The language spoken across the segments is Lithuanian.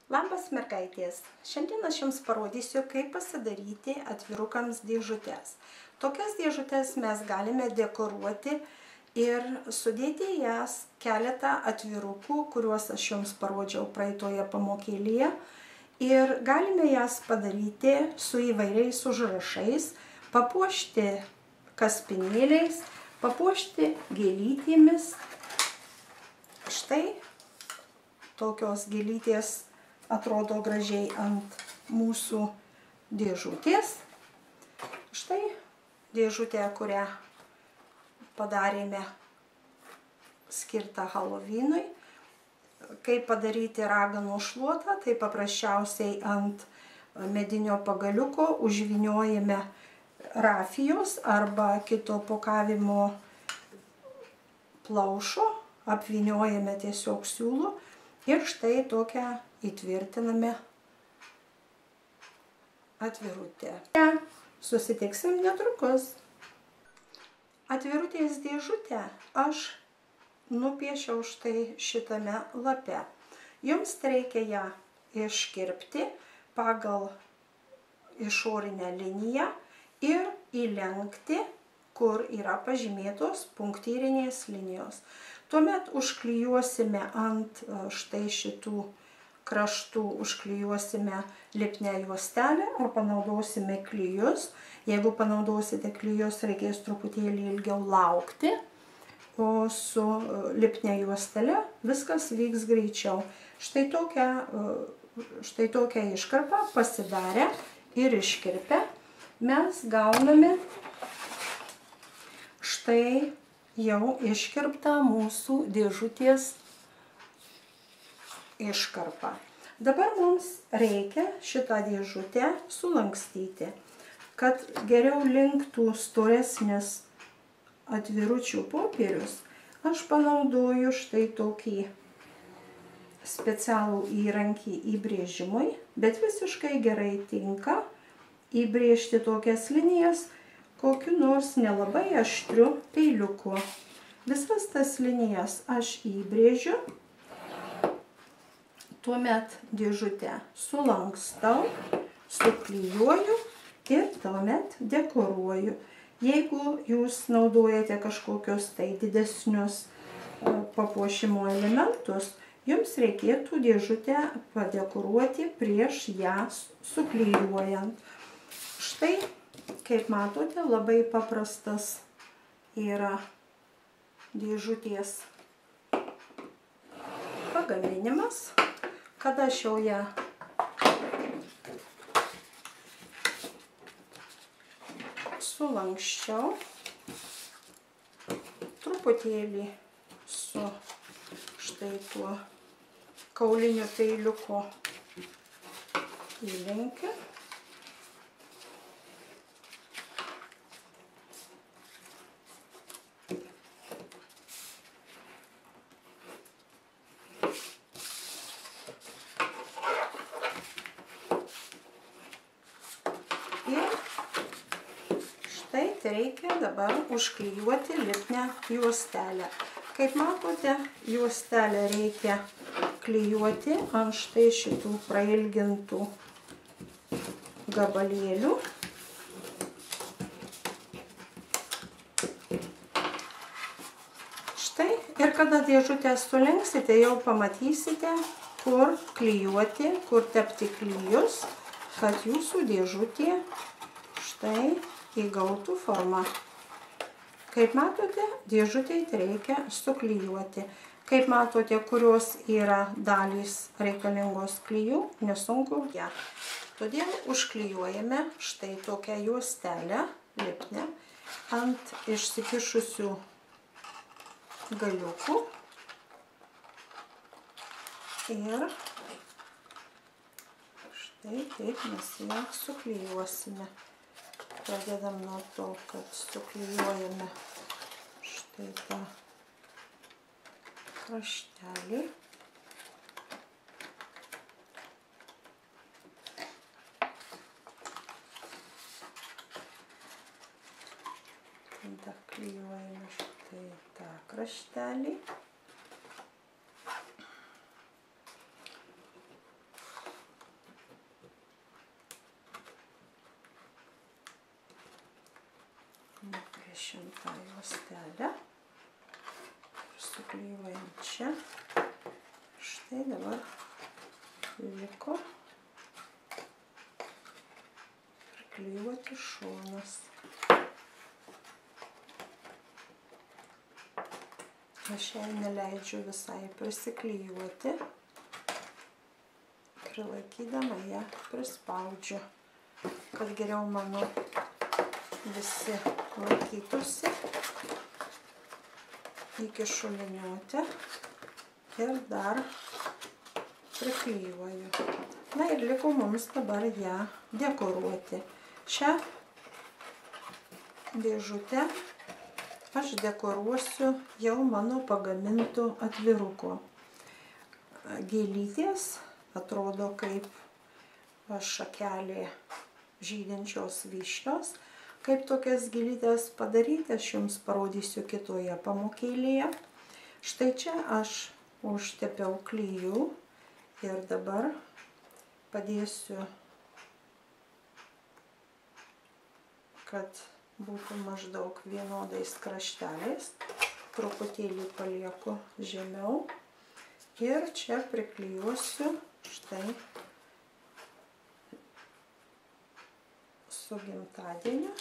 Labas mergaitės, šiandien aš jums parodysiu, kaip pasidaryti atvirukams dėžutes. Tokias dėžutes mes galime dekoruoti ir sudėti jas keletą atvirukų, kuriuos aš jums parodžiau praeitoje pamokėlėje. Ir galime jas padaryti su įvairiais užrašais, papuošti kaspinėliais, papuošti gėlytėmis. Štai tokios gėlytės atrodo gražiai ant mūsų dėžutės. Štai dėžutė, kurią padarėme skirtą Halloweenui. Kaip padaryti raganų šluotą, tai paprasčiausiai ant medinio pagaliuko užvyniojame rafijos arba kito pūkavimo plaušo, apvyniojame tiesiog siūlu ir štai tokią įtvirtiname atvirutę. Susitiksim netrukus. Atvirutės dėžutę aš nupiešiau štai šitame lape. Jums reikia ją iškirpti pagal išorinę liniją ir įlenkti, kur yra pažymėtos punktyrinės linijos. Tuomet užklijuosime ant štai šitų kraštų, užklijuosime lipnią juostelę ar panaudosime klijus. Jeigu panaudosite klijus, reikės truputėlį ilgiau laukti, o su lipnia juostele viskas vyks greičiau. Štai tokią iškarpą pasidarę ir iškirpę mes gauname štai jau iškirptą mūsų dėžutės iškarpą. Dabar mums reikia šitą dėžutę sulankstyti, kad geriau linktų storesnis atviručių popierius. Aš panaudoju štai tokį specialų įrankį įbrėžimui, bet visiškai gerai tinka įbrėžti tokias linijas kokiu nors nelabai aštriu peiliuku. Visas tas linijas aš įbrėžiu, tuomet dėžutę sulankstau, suklijuoju ir tuomet dekoruoju. Jeigu jūs naudojate kažkokius tai didesnius papuošimo elementus, jums reikėtų dėžutę padekoruoti prieš ją suklijuojant. Štai, kaip matote, labai paprastas yra dėžutės pagaminimas. Kada aš jau ją sulankščiau, truputėlį su štai tuo kauliniu peiliuku įlenkiu. Reikia dabar užklijuoti lipnią juostelę. Kaip matote, juostelę reikia klijuoti ant štai šitų prailgintų gabalėlių. Štai, ir kada dėžutę sulenksite, jau pamatysite, kur klijuoti, kur tepti klijus, kad jūsų dėžutė štai įgautų formą. Kaip matote, dėžutei reikia suklijuoti. Kaip matote, kurios yra dalys reikalingos klijų, nesunku. Todėl užklijuojame štai tokią juostelę lipnią ant išsikišusių galiukų ir štai taip mes ją suklijuosime. Pradedam nuo to, kad suklijuojame štai tą kraštelį. Tada klijuojame štai tą kraštelį. 10 juostelę. Suklijuojam čia. Štai dabar liko priklijuoti šonas. Aš jai neleidžiu visai prisiklijuoti. Prilaikydama ją prispaudžiu, kad geriau mano visi laikytųsi. Įkišu liniuotę ir dar priklijuoju. Na ir liko mums dabar ją dekoruoti. Šią dėžutę aš dekoruosiu jau mano pagamintų atviruko. Gėlytės atrodo kaip šakelė žydinčios vyšnios. Kaip tokias gėlytės padaryti, aš jums parodysiu kitoje pamokėlėje. Štai čia aš užtepiau klijų ir dabar padėsiu, kad būtų maždaug vienodais krašteliais. Truputėlį palieku žemiau ir čia priklijuosiu štai su gimtadieniu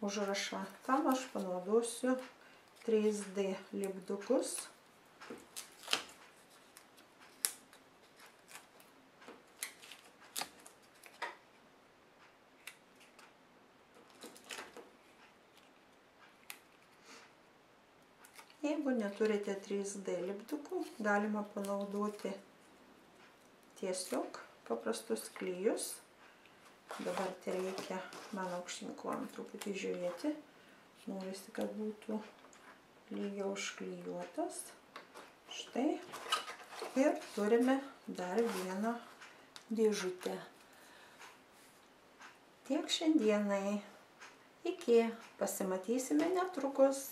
užrašą. Tam aš panaudosiu 3D lipdukus. Jeigu neturite 3D lipdukų, galima panaudoti tiesiog paprastus klijus. Dabar tai reikia man aukštyn kojom truputį žiūrėti. Norisi, kad būtų lygiai užklijuotas. Štai. Ir turime dar vieną dėžutę. Tiek šiandienai. Iki. Pasimatysime netrukus.